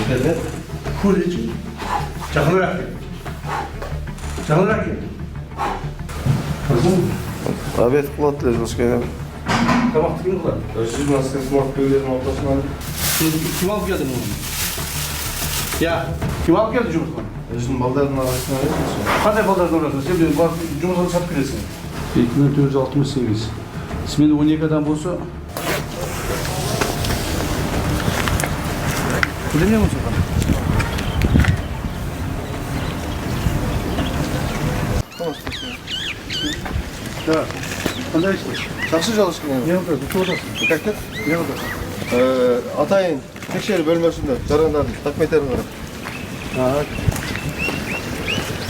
Dede. Kuleci. Çakılarak gel. Çakılarak gel. Kızım. Обед кылат эле жумушка. Tabak kim kılar? Өзү маскасы смарт көйлөрдүн ортосуна. Kim alıp geldin onu? Ya, kim alıp geldi Cumhurbaşkanı? Өзүнүн балдардын арасына бересиң. Qanday baldardan uğraşsın? Sen benim Cumhurbaşkanı satıp giresin. 2468. İsminde 12 adam bolsa... Bilemiyor musun? Да. Qanday işte? Жакшы жалышкан. Ne oldu? Bu çoğudasın. Как-то? Ne oldu? Атайын текшерүү бөлмөсүндө жарандардын документтерин карап. Так.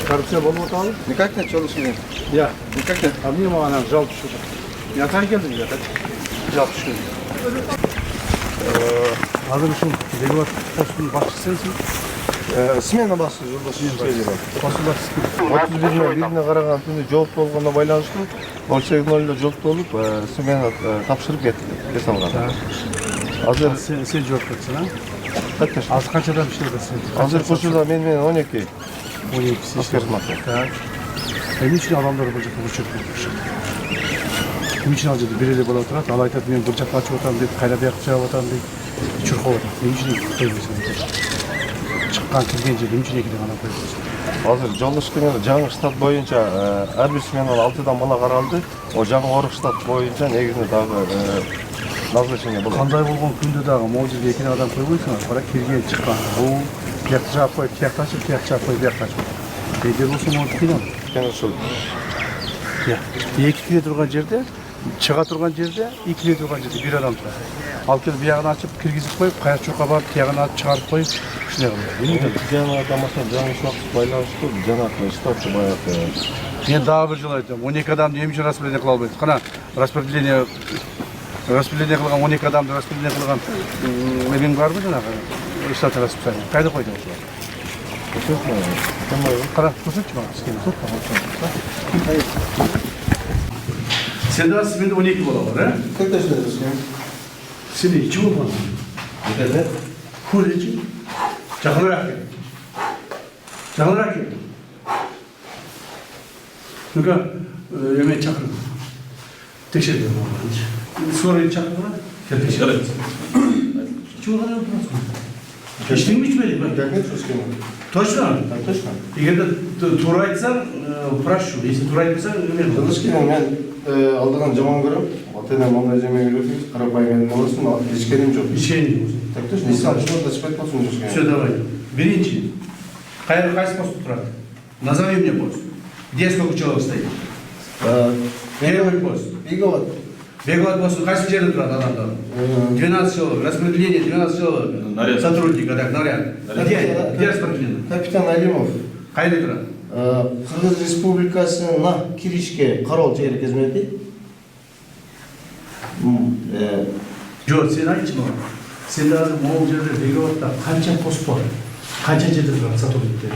Korrupsiya болуп атабы? Никак нет жалышкан. Ya. Никак нет. А мне маған жалпы düşürdü. Yatağa geldim ya. Жалпы düşürdü. Hazır şu Begoat postun başçısı sensin. Смена башчы жолдош Жумушкелова. Postun başçısı. 31-1 караган түнү жооп болгондо байланыштуу 08:00 жооп болуп, смена тапшырып кетти. Кете алган. Азыр Sen cevap verirsin ha? Kaç? Az kaç adam işledi sen? Азыр кошууда мен 12. 12'si Asker madde. Так. Benim için adamları bulacak bu çırpı. Kim için alacaktı? Biriyle bana oturat. Allah aytat men burcak açıp otam deyip, kaynadı yakıp çağıp otam deyip, çırpı otam. Benim için koymuyorsun. Çıkkan kirgen жерде benim için ekide bana koymuyorsun. Азыр жолдошкунун жаңы штат боюнча ар бир сменада 6 бала каралды. О жаңы орус штат боюнча негизинде дагы назначение болот. Кандай болгон күндө дагы могу жерге эки адам койбойсуңар, бирок кирген чыккан. Бул биякты жаап коюп, биякты ачып, биякты жаап коюп, биякты ачып. Эгер болсо могу кыйнал. Кene ушул. Эки кире турган жерде, чыга турган жерде, эки кире турган жерде бир адам турат. Ал келип биягын ачып, киргизип коюп, каяк жакка барып, тиягын ачып чыгарып коюп, ушундай кылат. Жаңы адамаша жаңы штат байланыштуу, жанагы штатчы баягы. Мен дагы бир жолу айтам, 12 адамды эмне үчүн распределение кыла албайбыз? Кана распределение кылган 12 адамды распределение кылган эмен барбы жанагы? Штат расписание. Кайда койдуң ошолорду? Кара, көрсөтчү мага схема. Сен дагы сменде 12 бала бар, э? Как точно это схема? Сен ичи болгон. Дede. Kuleci. Çakılarak gel. Çakılarak gel. Çünkü yemeği çakırım. Teşekkür ederim. Sonra çakırım. Teşekkür ederim. Hiç o kadar yapmazsın. İçtin mi içmedin mi? Как нет схема? Точно? Так точно. Егер де тура айтсаң, прошу. Если тура айтпасаң, мен. Жолдошкенин мен алдынан жаман көрөм. Ата-эне мындай жемей үйрөтүңүз, карапайым эле болсун, ичкеним жок. İçeyim. Так точно. Ислам шунда чыпайт болсун жошкен. Все, давай. Беринчи. Кайсы пост турат? Назови мне пост. Где сколько человек стоит? Первый пост. Беговат. Беговат пост. Кайсы жерде турат адамдар? 12 человек. Распределение 12 человек. Наряд. Сотрудника, так, наряд. Где распределение? Капитан Алимов. Кайда турат? Кыргыз Республикасына киришке кароо жери кезмети. Жоқ, сен айтшы маған. Сен даже могул жерде Беговатта канча пост бар? Канча жерде турат сотрудниктер?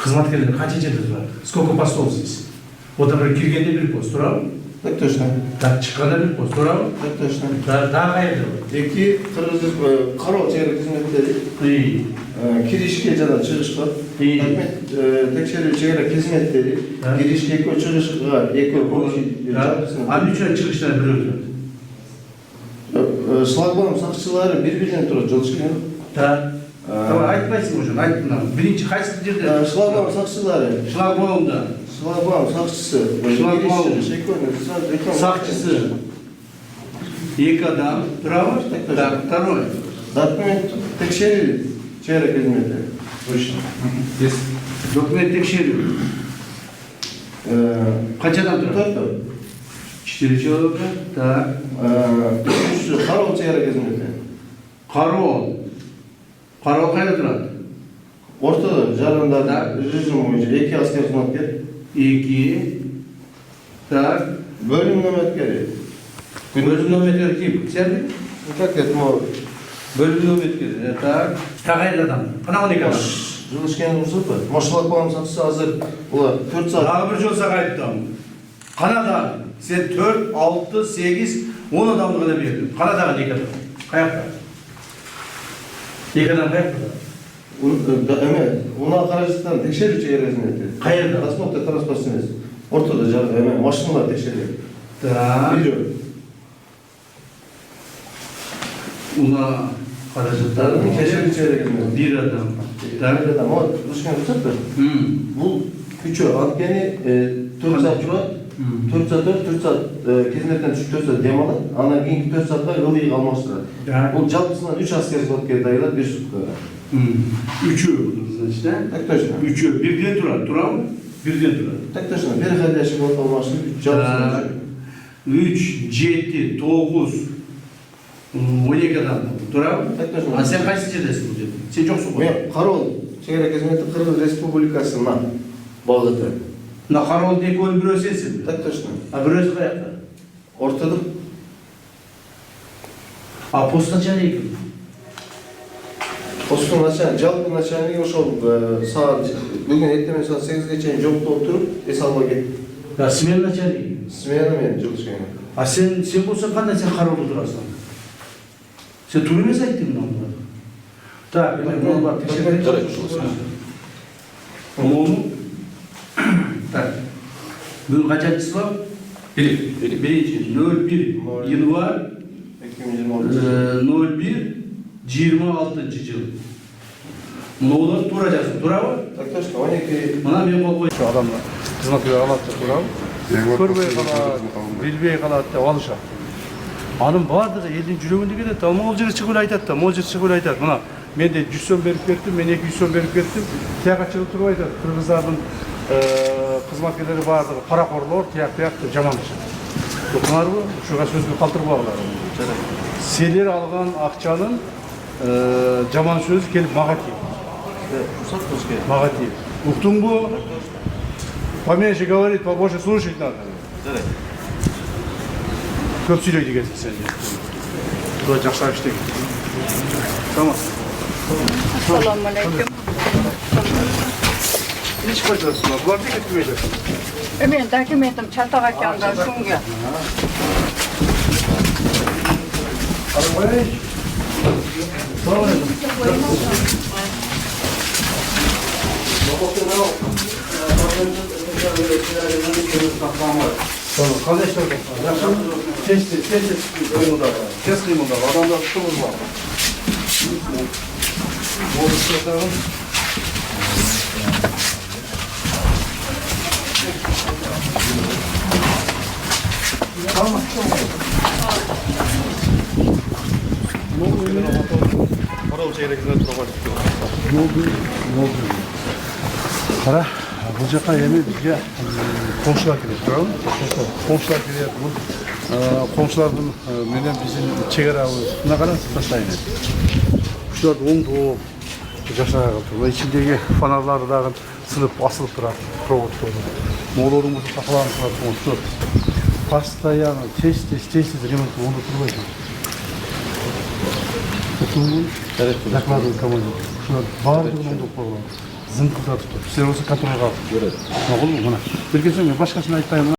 Кызматкерлер канча жерде турат? Сколько постов здесь? Вот, например, киргенде бир пост турабы? Так точно. Так, чыкканда бир пост турабы? Так точно. Дагы кайерде бар? Эки кыргыз кароо жери кезметтери киришке жана чыгышка текшерүү чегара кезметтери киришке экөө чыгышка экөө Анын үчүн чыгыштан бирөө турат. шлагбаум сакчылары бири-биринен турат жолдошкен. Так. Айтпайсың ошону, айт мына. Биринчи кайсы жерде? Шлагбаум сакчылары. Шлагбаумда. Шлагбаум сакчысы. Шлагбаум сакчысы. Эки адам турабы? Так, второй. Документ текшерүү чегара кезмети. Точно. Документ текшерүү. Канча адам турат? 4 человека. Так. Кароо чегара кезмети. Кароо кайда турат? Ортодо жарандарда режим боюнча 2 аскер кызматкер. 2. Так. Бөлүм нөмөткери. Бөлүм нөмөткери ким? Сен? Как это может? Bölüm nöbetleri. Так. Кайда адам? Кана 12 адам. Жолдошкен урсупу? Машалакбаум сакчысы азыр булар 4 саат. Дагы бир жол сага айттым. Канада сен 4, 6, 8, 10 адамды гана бердиң. Канадага 2 адам. Каякта? Екі адам қайық Ona karıştıktan tekşerüçü yerezine etti. Hayırdır? Transportta transportsınız. Ortada canım, maşınlar tekşeriyor. Da. Biliyorum. Ona karışıklarını Tekşerüçü yerezine. bir adam. Da. Bir adam, o Rusken Rusat'tır. Bu küçüğü, Atkeni, Türksat Şurat, Türksat 4, Türksat kesinlikle düşük Türksat demalı. Ondan keyinki Türksat'ta ılıyı kalmıştır. Bu jalpısından 3 asker zotker dayılar, bir sutka. Üçü oluruz işte. Tak taşına. Üçü birden durar. Durar mı? Birden durar. Tak taşına. Bir kardeşi bot olmasın, 3 jalpısından 3, 7, 9, 12 adam durar mı? Tak taşına. Ha sen kaçıncı yerdesin bu dedi? Sen yoksun bu. Ben Karol, Çeyrek Hizmeti Kırgız Respublikası'na bağlıdır. Na Karol diye koyun bir sensin. Tak taşına. Ha bir öz kayakta. Ortada Ha postaça ne yapıyor? postun açan, jalpın açanı yoşol saat, bugün ettiğimiz saat 8 geçen jobda oturup esalma git. Ya Simen'in açar ne yapıyor? Smeyana benim çalışkayım. Ha sen bolsan kandan sen Karol'da durarsan. Sen turumez ayttın mı onları? Tak, ben var teşekkür ederim. Ama onu tak. Bugün kaçıncısı var? Birinci. 01 yılı var. 01 26. yıl. Bunu olur duracaksın. Dura var. Tak taşına, 12 Bana bir kol koy. Şu adamlar hizmetleri alatça turam. Көрбей қалады, билбей қалады деп алышады. Анын бардығы елдің жүрегінде келеді. Ал мол жері шығып айтады да, мол жері шығып айтады. Мына мен де 100 сом беріп кеттім, мен 200 сом беріп кеттім. Тияққа шығып тұрып айтады. Қырғыздардың қызметкерлері бардығы парақорлар, тияқ деп жаманшылық. Бұлар шуға сөзге қалтырып алғылар. Сендер алған ақшаның жаман сөзі келіп маған тиеді. Маған тиеді. Ұқтың ба? Поменьше говорить, побольше слушать надо. Көп сөйлейді екенсің сен де. Бұл жақсарып істеген. Tamam. Assalamu alaikum. Hiç koyacaksın. Bunlar da götürmeyeceksin. Ben dokumentim çantaga keldi şunga. Tamam. Kardeşler bakın. Test kıyımında var. Test kıyımında var. Adamlar tutumuz var. Modusyatalım. Tamam. Karol Çeyrek Hizmeti Ne oldu? Kara. Бұл жаққа еме бізге қомшылар келеді, тұрады ма? Қомшылар келеді, бұл қомшылардың менен біздің шекарабызына қарай тастайды. Күшілерді оң-топ жашаға тұр. Ішіндегі фонарлары дағы сынып, асылып тұрады, провод тұрады. Молдың бұсы сақыланып тұрады, тұр. Постоянно, тез ремонт онда тұрбайды. Тұтуын, закладывай команду. Күшілер барлығын оңдап қойған. Зыңқылдатып тұр. Сен осы контрольға алып. Мағұл мұна. Білген соң мен башқасын айтпаймын.